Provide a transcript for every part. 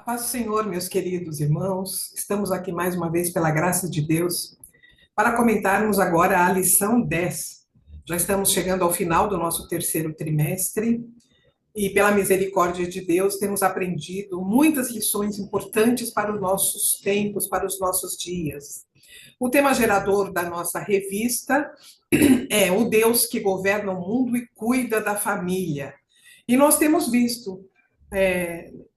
Paz do Senhor, meus queridos irmãos, estamos aqui mais uma vez pela graça de Deus para comentarmos agora a lição 10. Já estamos chegando ao final do nosso terceiro trimestre e, pela misericórdia de Deus, temos aprendido muitas lições importantes para os nossos tempos, para os nossos dias. O tema gerador da nossa revista é o Deus que governa o mundo e cuida da família. E nós temos visto,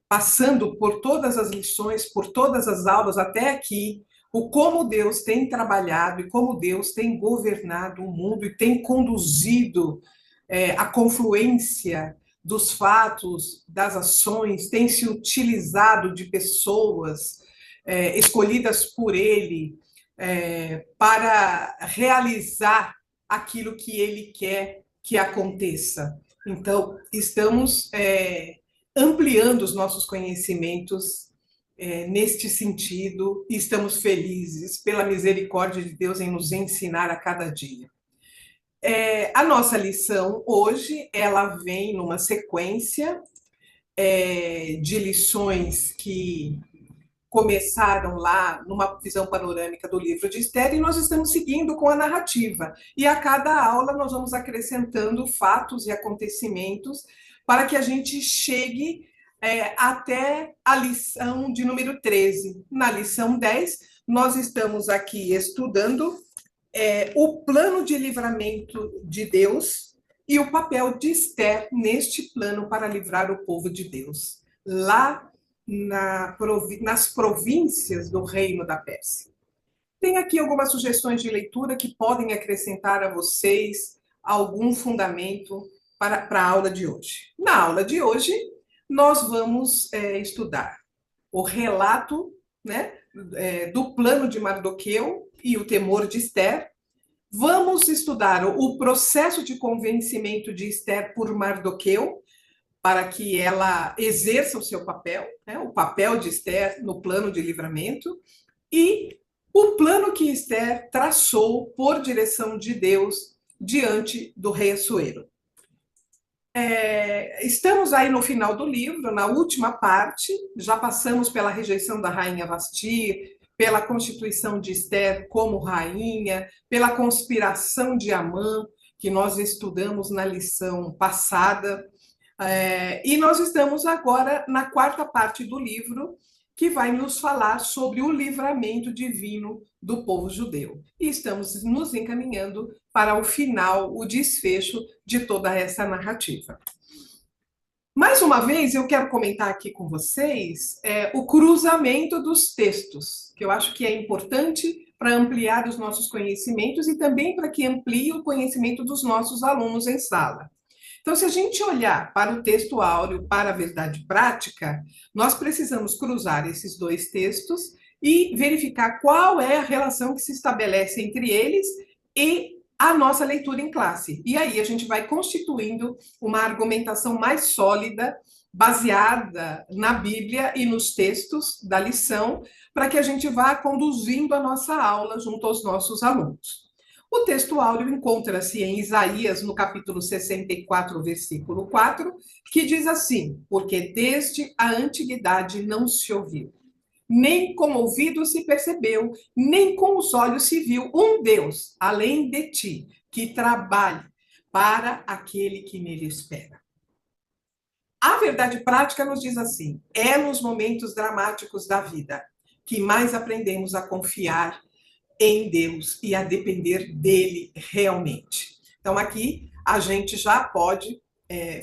passando por todas as lições, por todas as aulas até aqui, o como Deus tem trabalhado e como Deus tem governado o mundo e tem conduzido a confluência dos fatos, das ações, tem se utilizado de pessoas escolhidas por Ele para realizar aquilo que Ele quer que aconteça. Então, estamos ampliando os nossos conhecimentos neste sentido e estamos felizes pela misericórdia de Deus em nos ensinar a cada dia. A nossa lição hoje, ela vem numa sequência de lições que começaram lá numa visão panorâmica do livro de Esther, e nós estamos seguindo com a narrativa. E a cada aula nós vamos acrescentando fatos e acontecimentos para que a gente chegue até a lição de número 13. Na lição 10, nós estamos aqui estudando o plano de livramento de Deus e o papel de Esther neste plano para livrar o povo de Deus, lá nas províncias do Reino da Pérsia. Tem aqui algumas sugestões de leitura que podem acrescentar a vocês algum fundamento para a aula de hoje. Na aula de hoje, nós vamos estudar o relato, do plano de Mardoqueu e o temor de Esther. Vamos estudar o processo de convencimento de Esther por Mardoqueu, para que ela exerça o seu papel, o papel de Esther no plano de livramento, e o plano que Esther traçou por direção de Deus diante do rei Assuero. Estamos aí no final do livro, na última parte, já passamos pela rejeição da rainha Vasti, pela constituição de Esther como rainha, pela conspiração de Amã, que nós estudamos na lição passada, e nós estamos agora na quarta parte do livro, que vai nos falar sobre o livramento divino do povo judeu. E estamos nos encaminhando para o final, o desfecho de toda essa narrativa. Mais uma vez, eu quero comentar aqui com vocês o cruzamento dos textos, que eu acho que é importante para ampliar os nossos conhecimentos e também para que amplie o conhecimento dos nossos alunos em sala. Então, se a gente olhar para o texto áureo, para a verdade prática, nós precisamos cruzar esses dois textos e verificar qual é a relação que se estabelece entre eles e a nossa leitura em classe. E aí a gente vai constituindo uma argumentação mais sólida, baseada na Bíblia e nos textos da lição, para que a gente vá conduzindo a nossa aula junto aos nossos alunos. O texto áureo encontra-se em Isaías, no capítulo 64, versículo 4, que diz assim: porque desde a antiguidade não se ouviu, nem com o ouvido se percebeu, nem com os olhos se viu um Deus, além de ti, que trabalhe para aquele que nele espera. A verdade prática nos diz assim: é nos momentos dramáticos da vida que mais aprendemos a confiar em Deus e a depender dele realmente. Então, aqui a gente já pode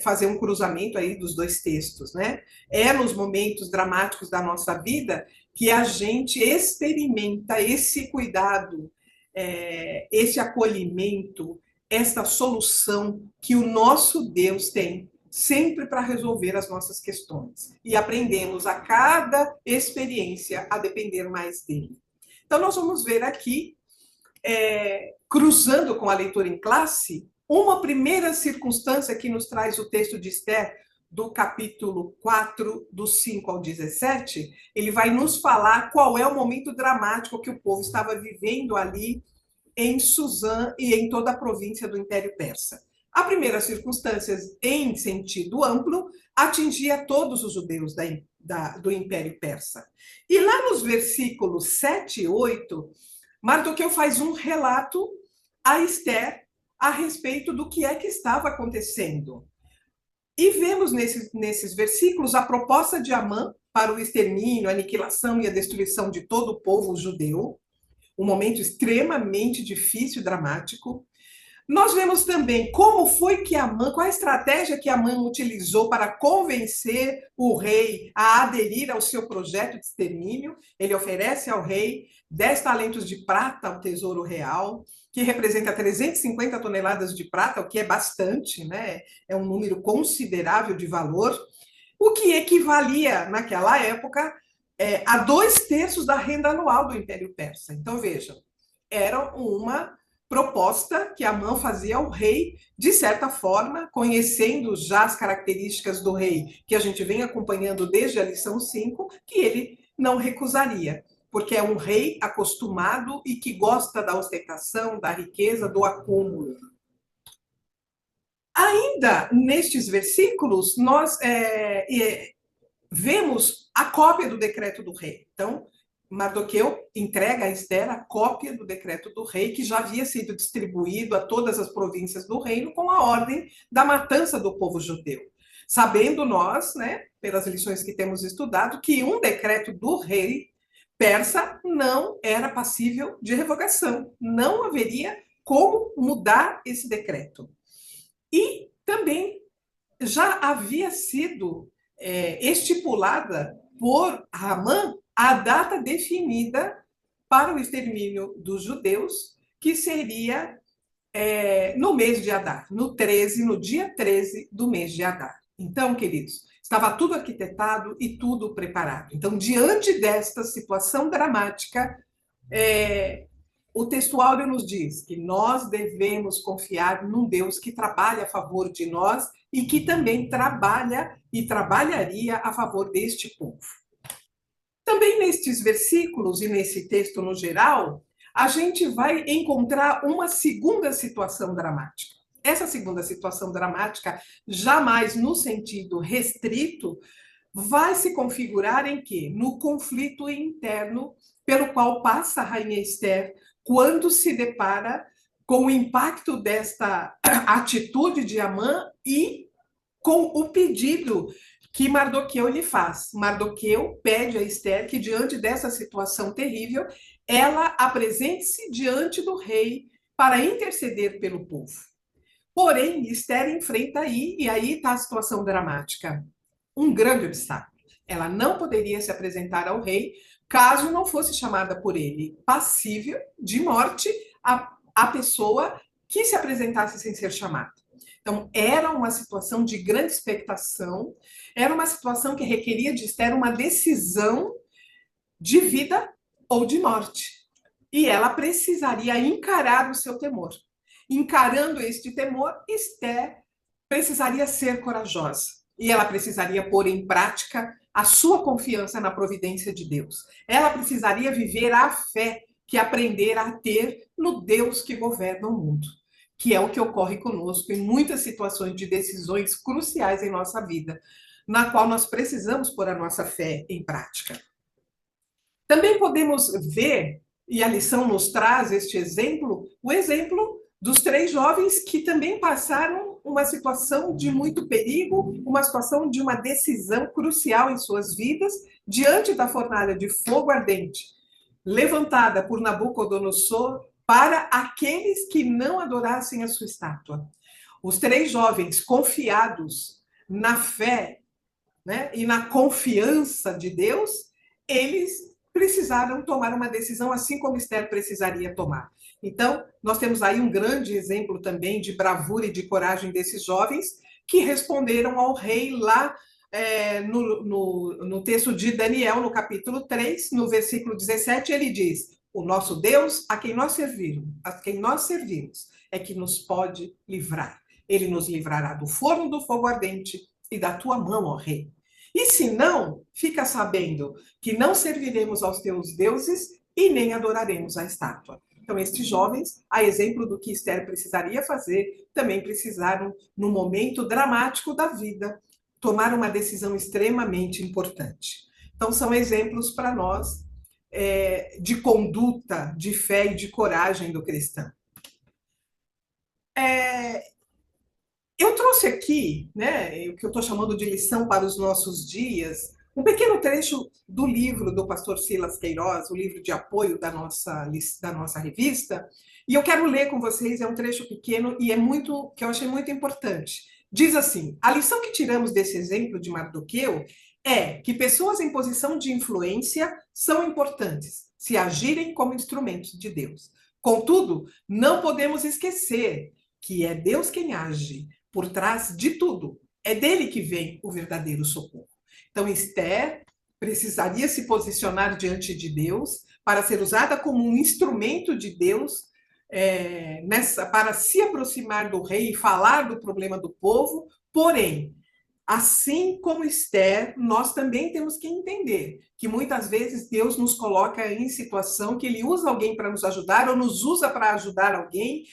fazer um cruzamento aí dos dois textos, né? É nos momentos dramáticos da nossa vida que a gente experimenta esse cuidado, esse acolhimento, essa solução que o nosso Deus tem sempre para resolver as nossas questões. E aprendemos a cada experiência a depender mais dele. Então, nós vamos ver aqui, cruzando com a leitura em classe, uma primeira circunstância que nos traz o texto de Esther, do capítulo 4, do 5 ao 17, ele vai nos falar qual é o momento dramático que o povo estava vivendo ali em Suzã e em toda a província do Império Persa. A primeira circunstância, em sentido amplo, atingia todos os judeus do Império Persa. E lá nos versículos 7 e 8, Mardoqueu faz um relato a Esther a respeito do que é que estava acontecendo. E vemos nesses versículos a proposta de Amã para o extermínio, a aniquilação e a destruição de todo o povo judeu, um momento extremamente difícil e dramático. Nós vemos também como foi que Amã, qual a estratégia que Amã utilizou para convencer o rei a aderir ao seu projeto de extermínio. Ele oferece ao rei 10 talentos de prata ao tesouro real, que representa 350 toneladas de prata, o que é bastante, né? É um número considerável de valor, o que equivalia, naquela época, a 2/3 da renda anual do Império Persa. Então, vejam, era uma proposta que Amã fazia ao rei, de certa forma, conhecendo já as características do rei, que a gente vem acompanhando desde a lição 5, que ele não recusaria, porque é um rei acostumado e que gosta da ostentação, da riqueza, do acúmulo. Ainda nestes versículos, nós vemos a cópia do decreto do rei. Então, Mardoqueu entrega a Esther a cópia do decreto do rei, que já havia sido distribuído a todas as províncias do reino com a ordem da matança do povo judeu. Sabendo nós, né, pelas lições que temos estudado, que um decreto do rei persa não era passível de revogação. Não haveria como mudar esse decreto. E também já havia sido estipulada por Amã a data definida para o extermínio dos judeus, que seria no mês de Adar, no dia 13 do mês de Adar. Então, queridos, estava tudo arquitetado e tudo preparado. Então, diante desta situação dramática, o texto áureo nos diz que nós devemos confiar num Deus que trabalha a favor de nós e que também trabalha e trabalharia a favor deste povo. Também nestes versículos e nesse texto no geral, a gente vai encontrar uma segunda situação dramática. Essa segunda situação dramática, jamais no sentido restrito, vai se configurar em quê? No conflito interno pelo qual passa a rainha Esther quando se depara com o impacto desta atitude de Amã e com o pedido que Mardoqueu lhe faz. Mardoqueu pede a Esther que, diante dessa situação terrível, ela apresente-se diante do rei para interceder pelo povo. Porém, Esther enfrenta e aí está a situação dramática, um grande obstáculo. Ela não poderia se apresentar ao rei caso não fosse chamada por ele passível de morte a pessoa que se apresentasse sem ser chamada. Então, era uma situação de grande expectação, era uma situação que requeria de Esther uma decisão de vida ou de morte. E ela precisaria encarar o seu temor. Encarando este temor, Esther precisaria ser corajosa. E ela precisaria pôr em prática a sua confiança na providência de Deus. Ela precisaria viver a fé que aprender a ter no Deus que governa o mundo, que é o que ocorre conosco em muitas situações de decisões cruciais em nossa vida, na qual nós precisamos pôr a nossa fé em prática. Também podemos ver, e a lição nos traz este exemplo, o exemplo dos 3 jovens que também passaram uma situação de muito perigo, uma situação de uma decisão crucial em suas vidas, diante da fornalha de fogo ardente, levantada por Nabucodonosor para aqueles que não adorassem a sua estátua. Os 3 jovens confiados na fé, né, e na confiança de Deus, eles precisaram tomar uma decisão, assim como Esther precisaria tomar. Então, nós temos aí um grande exemplo também de bravura e de coragem desses jovens que responderam ao rei lá no texto de Daniel, no capítulo 3, no versículo 17, ele diz: o nosso Deus, a quem nós servimos, é que nos pode livrar. Ele nos livrará do forno do fogo ardente e da tua mão, ó rei. E se não, fica sabendo que não serviremos aos teus deuses e nem adoraremos a estátua. Então, estes jovens, a exemplo do que Esther precisaria fazer, também precisaram, no momento dramático da vida, tomar uma decisão extremamente importante. Então, são exemplos para nós de conduta, de fé e de coragem do cristão. Eu trouxe aqui, né, o que eu estou chamando de lição para os nossos dias, um pequeno trecho do livro do pastor Silas Queiroz, o livro de apoio da nossa revista, e eu quero ler com vocês, é um trecho pequeno e é muito, que eu achei muito importante. Diz assim: a lição que tiramos desse exemplo de Mardoqueu é que pessoas em posição de influência são importantes, se agirem como instrumentos de Deus. Contudo, não podemos esquecer que é Deus quem age por trás de tudo. É dele que vem o verdadeiro socorro. Então, Esther precisaria se posicionar diante de Deus para ser usada como um instrumento de Deus para se aproximar do rei e falar do problema do povo. Porém, assim como Esther, nós também temos que entender que muitas vezes Deus nos coloca em situação que ele usa alguém para nos ajudar ou nos usa para ajudar alguém,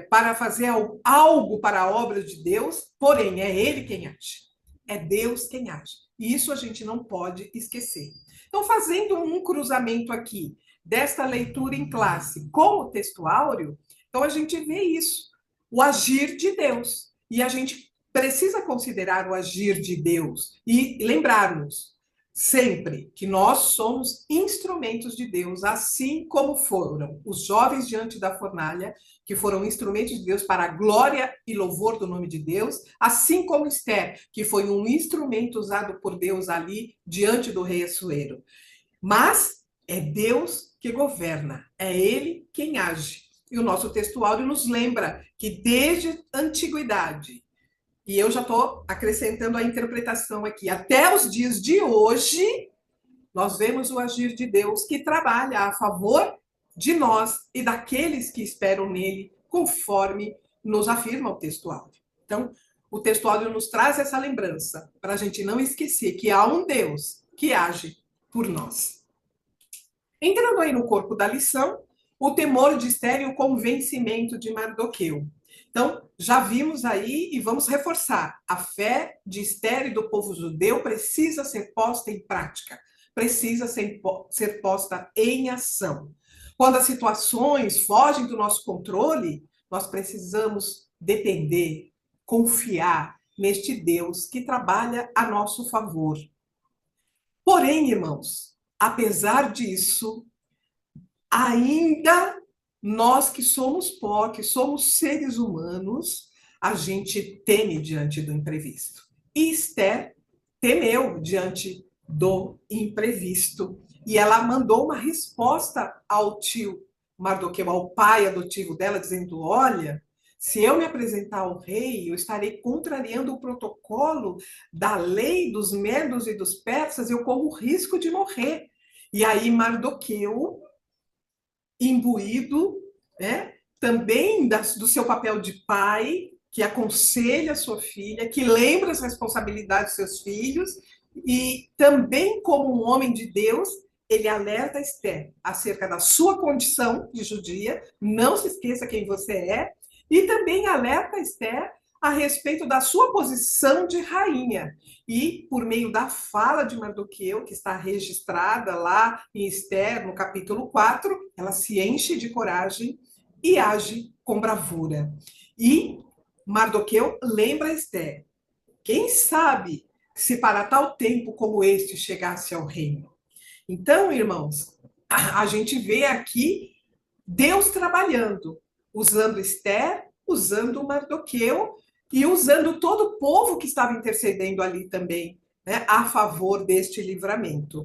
para fazer algo para a obra de Deus, porém é ele quem age. É Deus quem age. E isso a gente não pode esquecer. Então, fazendo um cruzamento aqui desta leitura em classe com o textuário, então a gente vê isso, o agir de Deus. E a gente precisa considerar o agir de Deus e lembrar-nos sempre que nós somos instrumentos de Deus, assim como foram os jovens diante da fornalha, que foram instrumentos de Deus para a glória e louvor do nome de Deus, assim como Esther, que foi um instrumento usado por Deus ali diante do rei Assuero. Mas é Deus que governa, é Ele quem age. E o nosso textuário nos lembra que desde a antiguidade, e eu já estou acrescentando a interpretação aqui, até os dias de hoje, nós vemos o agir de Deus que trabalha a favor de nós e daqueles que esperam nele, conforme nos afirma o textuário. Então, o textuário nos traz essa lembrança, para a gente não esquecer que há um Deus que age por nós. Entrando aí no corpo da lição, o temor de Esther e o convencimento de Mardoqueu. Então, já vimos aí e vamos reforçar. A fé de Esther e do povo judeu precisa ser posta em prática, precisa ser posta em ação. Quando as situações fogem do nosso controle, nós precisamos depender, confiar neste Deus que trabalha a nosso favor. Porém, irmãos, apesar disso, ainda nós que somos pó, que somos seres humanos, a gente teme diante do imprevisto. E Esther temeu diante do imprevisto. E ela mandou uma resposta ao tio Mardoqueu, ao pai adotivo dela, dizendo: olha, se eu me apresentar ao rei, eu estarei contrariando o protocolo da lei dos medos e dos persas, eu corro o risco de morrer. E aí Mardoqueu, imbuído, né, também do seu papel de pai, que aconselha a sua filha, que lembra as responsabilidades dos seus filhos, e também como um homem de Deus, ele alerta Esther acerca da sua condição de judia, não se esqueça quem você é, e também alerta Esther a respeito da sua posição de rainha. E, por meio da fala de Mardoqueu, que está registrada lá em Esther, no capítulo 4, ela se enche de coragem e age com bravura. E Mardoqueu lembra Esther: quem sabe se para tal tempo como este chegasse ao reino. Então, irmãos, a gente vê aqui Deus trabalhando, usando Esther, usando Mardoqueu e usando todo o povo que estava intercedendo ali também, né, a favor deste livramento.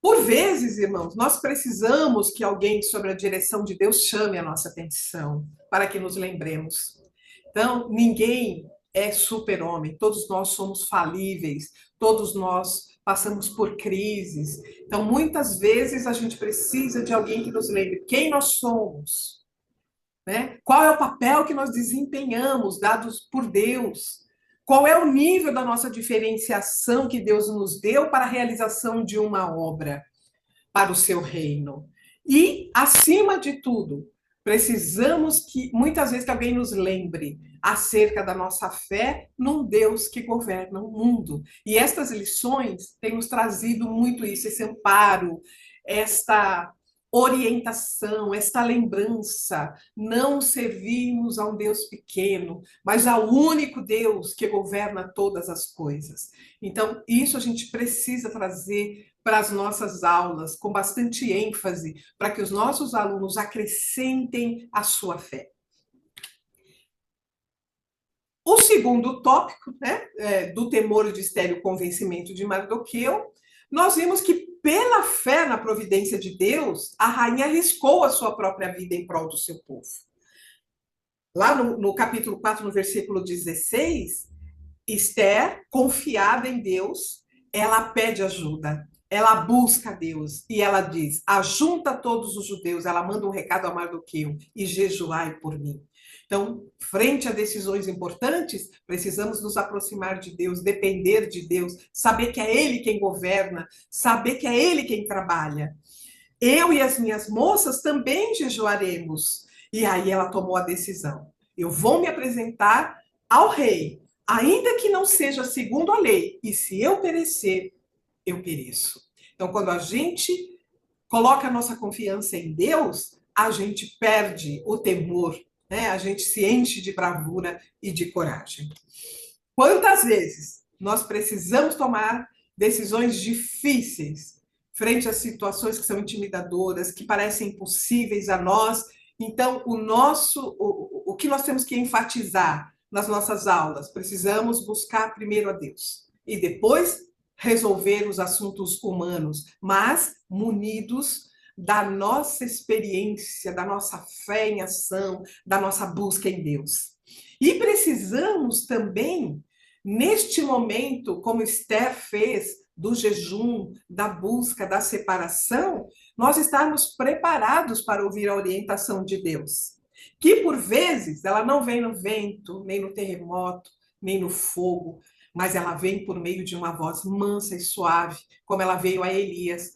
Por vezes, irmãos, nós precisamos que alguém sobre a direção de Deus chame a nossa atenção para que nos lembremos. Então, ninguém é super-homem, todos nós somos falíveis, todos nós passamos por crises. Então, muitas vezes a gente precisa de alguém que nos lembre quem nós somos, né? Qual é o papel que nós desempenhamos, dados por Deus? Qual é o nível da nossa diferenciação que Deus nos deu para a realização de uma obra para o seu reino? E, acima de tudo, Precisamos que, muitas vezes, que alguém nos lembre acerca da nossa fé num Deus que governa o mundo. E estas lições têm nos trazido muito isso, esse amparo, esta orientação, esta lembrança. Não servimos a um Deus pequeno, mas ao único Deus que governa todas as coisas. Então, isso a gente precisa trazer para as nossas aulas, com bastante ênfase, para que os nossos alunos acrescentem a sua fé. O segundo tópico, né, do temor de Esther e o convencimento de Mardoqueu, nós vimos que, pela fé na providência de Deus, a rainha arriscou a sua própria vida em prol do seu povo. Lá no capítulo 4, no versículo 16, Esther, confiada em Deus, ela pede ajuda, ela busca Deus e ela diz: ajunta todos os judeus, ela manda um recado a Mardoqueu e jejuai por mim. Então, frente a decisões importantes, precisamos nos aproximar de Deus, depender de Deus, saber que é Ele quem governa, saber que é Ele quem trabalha. Eu e as minhas moças também jejuaremos. E aí ela tomou a decisão. Eu vou me apresentar ao rei, ainda que não seja segundo a lei. E se eu perecer, eu pereço. Então, quando a gente coloca a nossa confiança em Deus, a gente perde o temor, né? A gente se enche de bravura e de coragem. Quantas vezes nós precisamos tomar decisões difíceis frente a situações que são intimidadoras, que parecem impossíveis a nós? Então, o que nós temos que enfatizar nas nossas aulas? Precisamos buscar primeiro a Deus e depois resolver os assuntos humanos, mas munidos da nossa experiência, da nossa fé em ação, da nossa busca em Deus. E precisamos também, neste momento, como Esther fez, do jejum, da busca, da separação, nós estarmos preparados para ouvir a orientação de Deus. Que, por vezes, ela não vem no vento, nem no terremoto, nem no fogo, mas ela vem por meio de uma voz mansa e suave, como ela veio a Elias,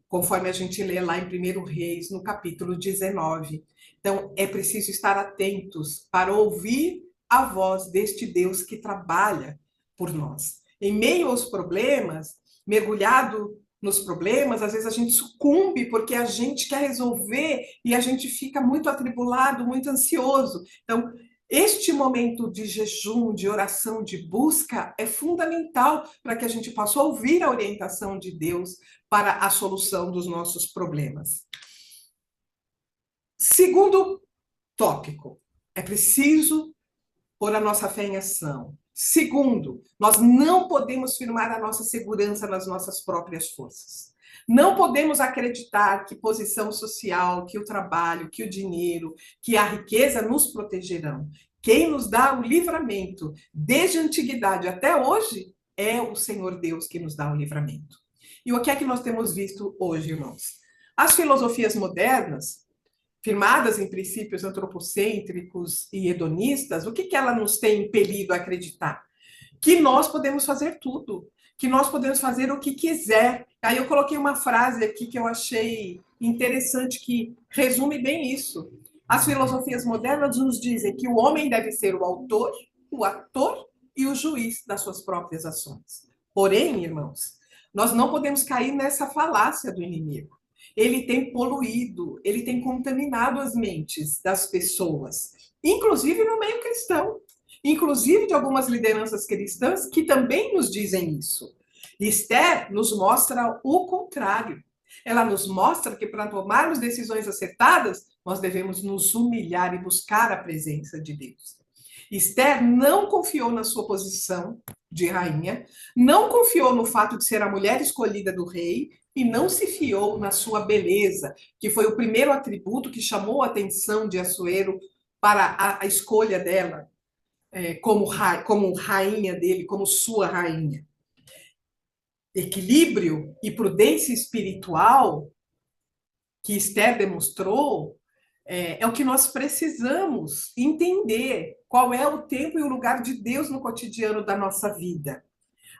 conforme a gente lê lá em 1 Reis, no capítulo 19. Então, é preciso estar atentos para ouvir a voz deste Deus que trabalha por nós. Em meio aos problemas, mergulhado nos problemas, às vezes a gente sucumbe porque a gente quer resolver e a gente fica muito atribulado, muito ansioso. Então, este momento de jejum, de oração, de busca é fundamental para que a gente possa ouvir a orientação de Deus para a solução dos nossos problemas. Segundo tópico, é preciso pôr a nossa fé em ação. Segundo, nós não podemos firmar a nossa segurança nas nossas próprias forças. Não podemos acreditar que posição social, que o trabalho, que o dinheiro, que a riqueza nos protegerão. Quem nos dá o livramento, desde a antiguidade até hoje, é o Senhor Deus que nos dá o livramento. E o que é que nós temos visto hoje, irmãos? As filosofias modernas, firmadas em princípios antropocêntricos e hedonistas, o que ela nos tem impelido a acreditar? Que nós podemos fazer tudo, que nós podemos fazer o que quiser. Aí eu coloquei uma frase aqui que eu achei interessante, que resume bem isso. As filosofias modernas nos dizem que o homem deve ser o autor, o ator e o juiz das suas próprias ações. Porém, irmãos, nós não podemos cair nessa falácia do inimigo. Ele tem poluído, ele tem contaminado as mentes das pessoas, inclusive no meio cristão, inclusive de algumas lideranças cristãs que também nos dizem isso. Esther nos mostra o contrário. Ela nos mostra que para tomarmos decisões acertadas, nós devemos nos humilhar e buscar a presença de Deus. Esther não confiou na sua posição de rainha, não confiou no fato de ser a mulher escolhida do rei e não se fiou na sua beleza, que foi o primeiro atributo que chamou a atenção de Assuero para a escolha dela como rainha dele, como sua rainha. Equilíbrio e prudência espiritual que Esther demonstrou é o que nós precisamos entender, qual é o tempo e o lugar de Deus no cotidiano da nossa vida.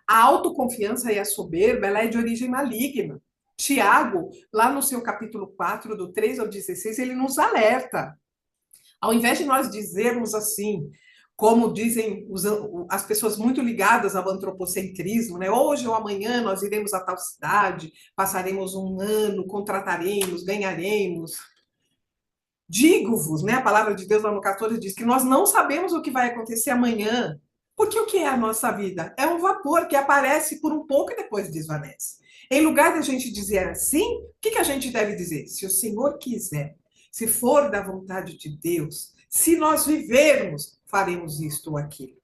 A autoconfiança e a soberba, ela é de origem maligna. Tiago, lá no seu capítulo 4, do 3 ao 16, ele nos alerta. Ao invés de nós dizermos assim, como dizem as pessoas muito ligadas ao antropocentrismo, né? Hoje ou amanhã nós iremos a tal cidade, passaremos um ano, contrataremos, ganharemos. Digo-vos, né? A palavra de Deus lá no 14 diz que nós não sabemos o que vai acontecer amanhã. Porque o que é a nossa vida? É um vapor que aparece por um pouco e depois desvanece. Em lugar de a gente dizer assim, o que a gente deve dizer? Se o Senhor quiser, se for da vontade de Deus, se nós vivermos, faremos isto ou aquilo.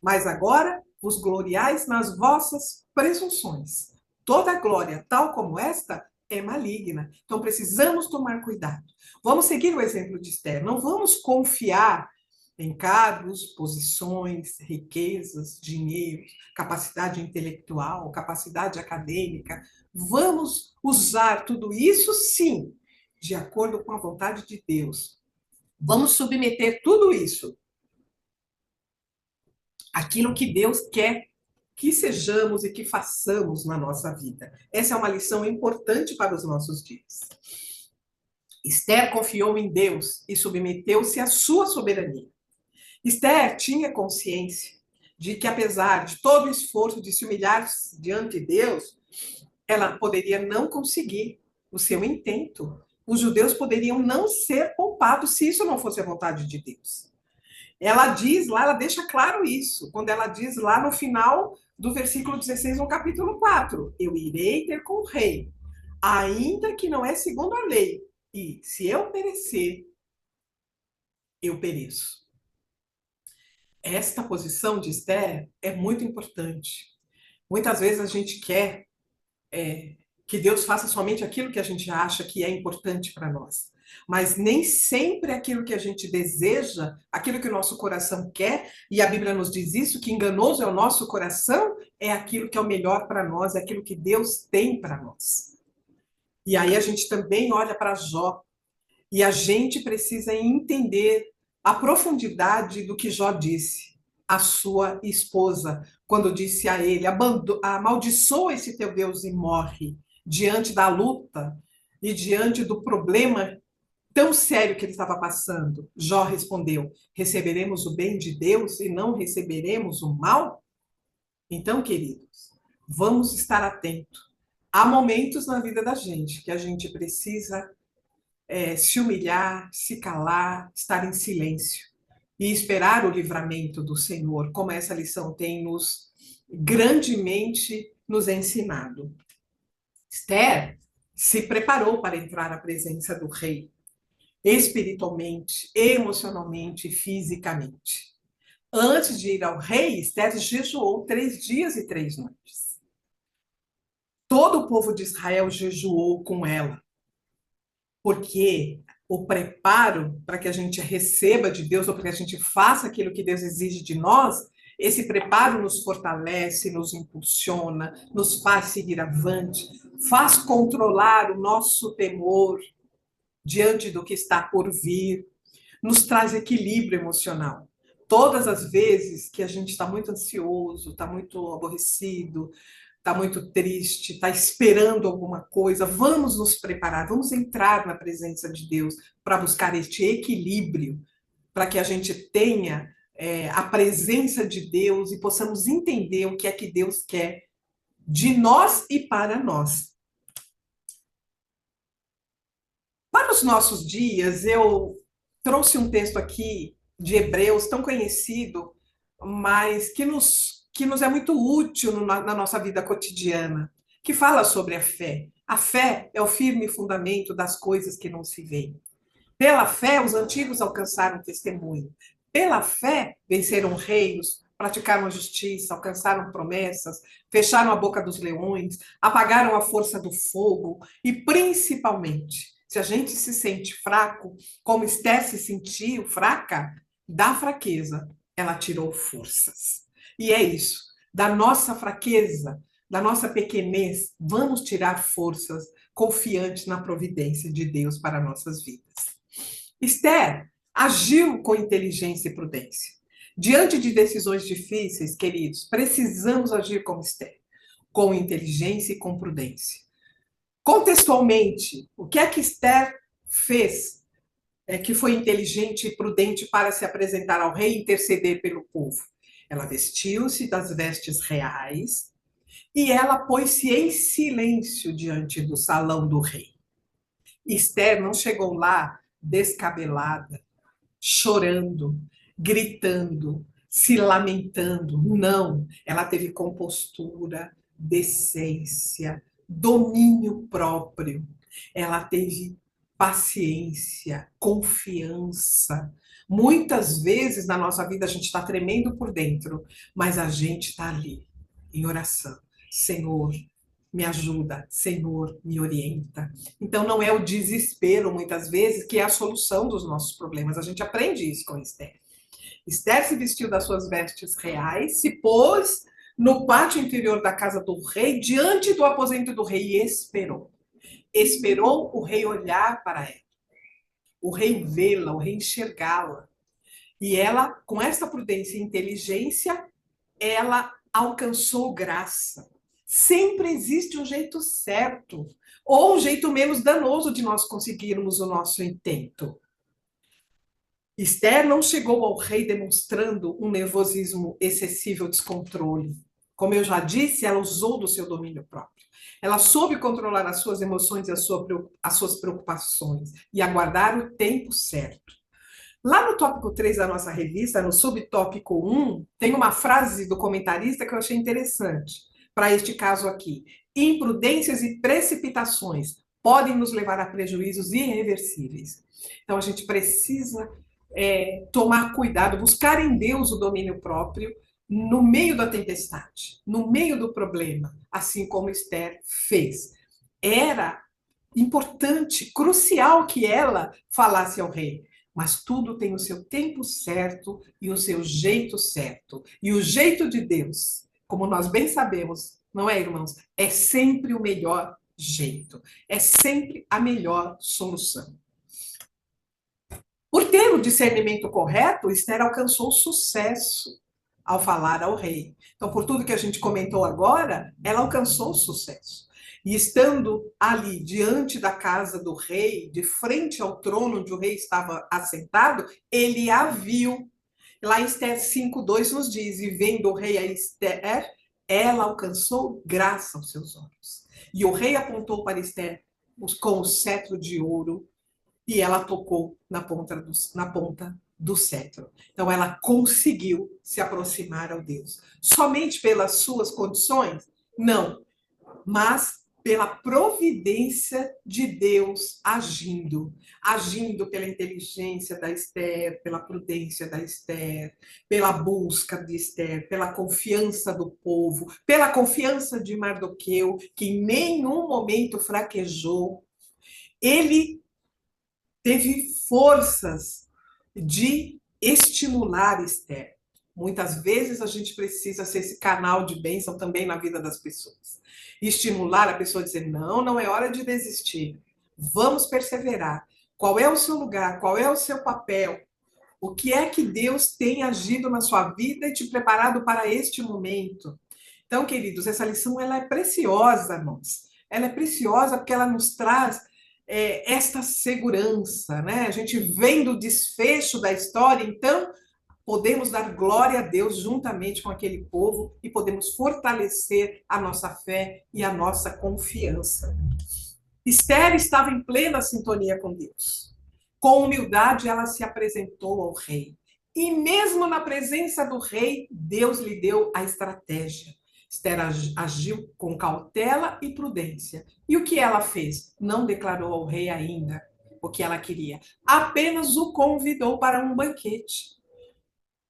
Mas agora vos gloriais nas vossas presunções. Toda glória, tal como esta, é maligna. Então precisamos tomar cuidado. Vamos seguir o exemplo de Esther. Não vamos confiar em cargos, posições, riquezas, dinheiro, capacidade intelectual, capacidade acadêmica. Vamos usar tudo isso, sim, de acordo com a vontade de Deus. Vamos submeter tudo isso àquilo que Deus quer que sejamos e que façamos na nossa vida. Essa é uma lição importante para os nossos dias. Esther confiou em Deus e submeteu-se à sua soberania. Esther tinha consciência de que, apesar de todo o esforço de se humilhar diante de Deus, ela poderia não conseguir o seu intento. Os judeus poderiam não ser poupados se isso não fosse a vontade de Deus. Ela diz lá, ela deixa claro isso, quando ela diz lá no final do versículo 16, no capítulo 4, eu irei ter com o rei, ainda que não é segundo a lei, e se eu perecer, eu pereço. Esta posição de Esther é muito importante. Muitas vezes a gente quer que Deus faça somente aquilo que a gente acha que é importante para nós. Mas nem sempre aquilo que a gente deseja, aquilo que o nosso coração quer, e a Bíblia nos diz isso, que enganoso é o nosso coração, é aquilo que é o melhor para nós, é aquilo que Deus tem para nós. E aí a gente também olha para Jó, e a gente precisa entender a profundidade do que Jó disse à sua esposa, quando disse a ele, amaldiçoa esse teu Deus e morre, diante da luta e diante do problema tão sério que ele estava passando. Jó respondeu, receberemos o bem de Deus e não receberemos o mal? Então, queridos, vamos estar atentos. Há momentos na vida da gente que a gente precisa se humilhar, se calar, estar em silêncio e esperar o livramento do Senhor, como essa lição tem grandemente nos ensinado. Esther se preparou para entrar na presença do rei, espiritualmente, emocionalmente e fisicamente. Antes de ir ao rei, Esther jejuou 3 dias e 3 noites. Todo o povo de Israel jejuou com ela, porque o preparo para que a gente receba de Deus, ou para que a gente faça aquilo que Deus exige de nós, esse preparo nos fortalece, nos impulsiona, nos faz seguir avante, faz controlar o nosso temor diante do que está por vir, nos traz equilíbrio emocional. Todas as vezes que a gente está muito ansioso, está muito aborrecido, está muito triste, está esperando alguma coisa, vamos nos preparar, vamos entrar na presença de Deus para buscar este equilíbrio, para que a gente tenha a presença de Deus e possamos entender o que é que Deus quer de nós e para nós. Para os nossos dias, eu trouxe um texto aqui de Hebreus, tão conhecido, mas que nos é muito útil na nossa vida cotidiana, que fala sobre a fé. A fé é o firme fundamento das coisas que não se veem. Pela fé, os antigos alcançaram testemunho. Pela fé, venceram reinos, praticaram a justiça, alcançaram promessas, fecharam a boca dos leões, apagaram a força do fogo e, principalmente, se a gente se sente fraco, como Esther se sentiu fraca, da fraqueza ela tirou forças. E é isso, da nossa fraqueza, da nossa pequenez, vamos tirar forças confiantes na providência de Deus para nossas vidas. Esther agiu com inteligência e prudência. Diante de decisões difíceis, queridos, precisamos agir como Esther, com inteligência e com prudência. Contextualmente, o que é que Esther fez que foi inteligente e prudente para se apresentar ao rei e interceder pelo povo. Ela vestiu-se das vestes reais e ela pôs-se em silêncio diante do salão do rei. Esther não chegou lá descabelada, chorando, gritando, se lamentando. Não, ela teve compostura, decência, domínio próprio. Ela teve paciência, confiança. Muitas vezes na nossa vida a gente está tremendo por dentro, mas a gente está ali, em oração. Senhor, me ajuda, Senhor, me orienta. Então, não é o desespero, muitas vezes, que é a solução dos nossos problemas. A gente aprende isso com Esther. Esther se vestiu das suas vestes reais, se pôs no pátio interior da casa do rei, diante do aposento do rei, e esperou. Esperou o rei olhar para ela, o rei vê-la, o rei enxergá-la. E ela, com essa prudência e inteligência, ela alcançou graça. Sempre existe um jeito certo, ou um jeito menos danoso de nós conseguirmos o nosso intento. Esther não chegou ao rei demonstrando um nervosismo excessivo ou descontrole. Como eu já disse, ela usou do seu domínio próprio. Ela soube controlar as suas emoções e as suas preocupações e aguardar o tempo certo. Lá no tópico 3 da nossa revista, no subtópico 1, tem uma frase do comentarista que eu achei interessante para este caso aqui. Imprudências e precipitações podem nos levar a prejuízos irreversíveis. Então, a gente precisa tomar cuidado, buscar em Deus o domínio próprio no meio da tempestade, no meio do problema, assim como Esther fez. Era importante, crucial que ela falasse ao rei. Mas tudo tem o seu tempo certo e o seu jeito certo. E o jeito de Deus, como nós bem sabemos, não é, irmãos? É sempre o melhor jeito. É sempre a melhor solução. Por ter o discernimento correto, Esther alcançou sucesso ao falar ao rei. Então, por tudo que a gente comentou agora, ela alcançou sucesso. E estando ali diante da casa do rei, de frente ao trono onde o rei estava assentado, ele a viu. Lá em Esther 5:2 nos diz: e vendo o rei a Esther, ela alcançou graça aos seus olhos. E o rei apontou para Esther com o cetro de ouro e ela tocou na ponta do cetro. Então ela conseguiu se aproximar ao Deus. Somente pelas suas condições? Não, mas pela providência de Deus agindo pela inteligência da Esther, pela prudência da Esther, pela busca de Esther, pela confiança do povo, pela confiança de Mardoqueu, que em nenhum momento fraquejou. Ele teve forças de estimular Esther. Muitas vezes a gente precisa ser esse canal de bênção também na vida das pessoas. Estimular a pessoa a dizer, não, não é hora de desistir. Vamos perseverar. Qual é o seu lugar? Qual é o seu papel? O que é que Deus tem agido na sua vida e te preparado para este momento? Então, queridos, essa lição ela é preciosa, irmãos. Ela é preciosa porque ela nos traz esta segurança, né? A gente vem do desfecho da história, então podemos dar glória a Deus juntamente com aquele povo e podemos fortalecer a nossa fé e a nossa confiança. Esther estava em plena sintonia com Deus. Com humildade, ela se apresentou ao rei. E mesmo na presença do rei, Deus lhe deu a estratégia. Esther agiu com cautela e prudência. E o que ela fez? Não declarou ao rei ainda o que ela queria. Apenas o convidou para um banquete,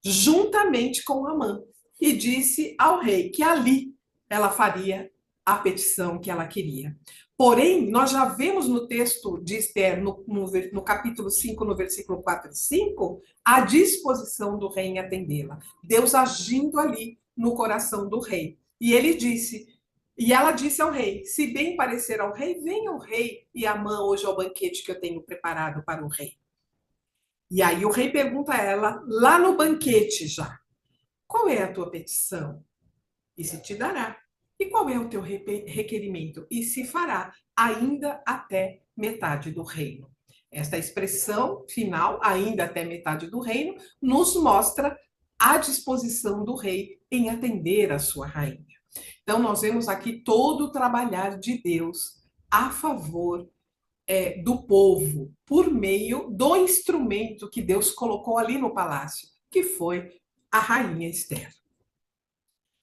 juntamente com Amã. E disse ao rei que ali ela faria a petição que ela queria. Porém, nós já vemos no texto de Esther, no capítulo 5, no versículo 4 e 5, a disposição do rei em atendê-la. Deus agindo ali no coração do rei. E ela disse ao rei, se bem parecer ao rei, venha o rei e Amã hoje ao banquete que eu tenho preparado para o rei. E aí o rei pergunta a ela, lá no banquete já, qual é a tua petição? E se te dará. E qual é o teu requerimento? E se fará, ainda até metade do reino. Esta expressão final, ainda até metade do reino, nos mostra a disposição do rei em atender a sua rainha. Então, nós vemos aqui todo o trabalhar de Deus a favor do povo, por meio do instrumento que Deus colocou ali no palácio, que foi a rainha Esther.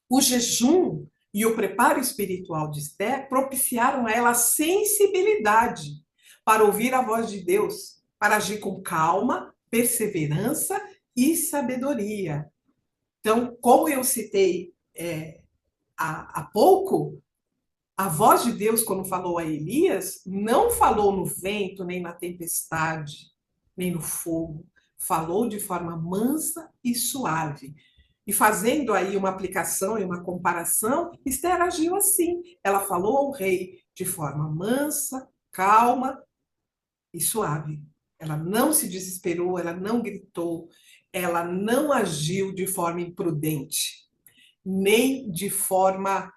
O jejum e o preparo espiritual de Esther propiciaram a ela a sensibilidade para ouvir a voz de Deus, para agir com calma, perseverança e sabedoria. Então, como eu citei há pouco, a voz de Deus, quando falou a Elias, não falou no vento, nem na tempestade, nem no fogo. Falou de forma mansa e suave. E fazendo aí uma aplicação e uma comparação, Esther agiu assim. Ela falou ao rei de forma mansa, calma e suave. Ela não se desesperou, ela não gritou, ela não agiu de forma imprudente, nem de forma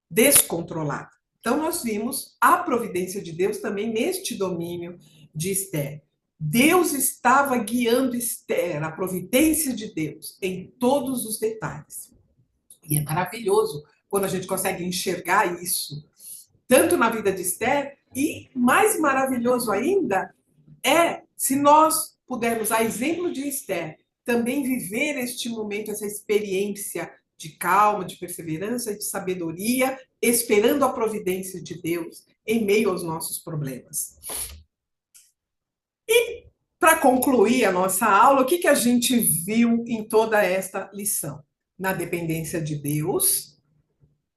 descontrolada. Então, nós vimos a providência de Deus também neste domínio de Esther. Deus estava guiando Esther, a providência de Deus, em todos os detalhes. E é maravilhoso quando a gente consegue enxergar isso, tanto na vida de Esther, e mais maravilhoso ainda é se nós pudermos, a exemplo de Esther, também viver este momento, essa experiência de calma, de perseverança e de sabedoria, esperando a providência de Deus em meio aos nossos problemas. E, para concluir a nossa aula, o que a gente viu em toda esta lição? Na dependência de Deus,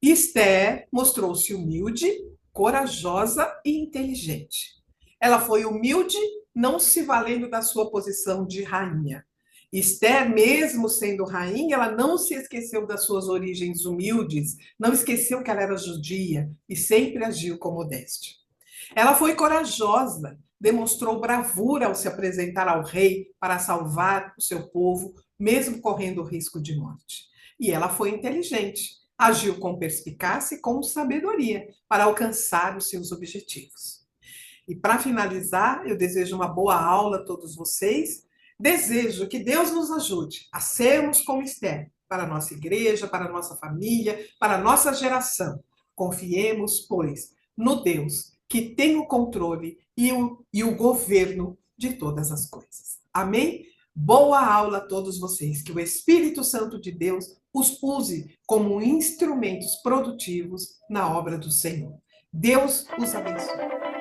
Esther mostrou-se humilde, corajosa e inteligente. Ela foi humilde, não se valendo da sua posição de rainha. Esther, mesmo sendo rainha, ela não se esqueceu das suas origens humildes, não esqueceu que ela era judia e sempre agiu com modéstia. Ela foi corajosa, demonstrou bravura ao se apresentar ao rei para salvar o seu povo, mesmo correndo o risco de morte. E ela foi inteligente, agiu com perspicácia e com sabedoria para alcançar os seus objetivos. E para finalizar, eu desejo uma boa aula a todos vocês. Desejo que Deus nos ajude a sermos como Esther, para a nossa igreja, para a nossa família, para a nossa geração. Confiemos, pois, no Deus que tem o controle e o governo de todas as coisas. Amém? Boa aula a todos vocês. Que o Espírito Santo de Deus os use como instrumentos produtivos na obra do Senhor. Deus os abençoe.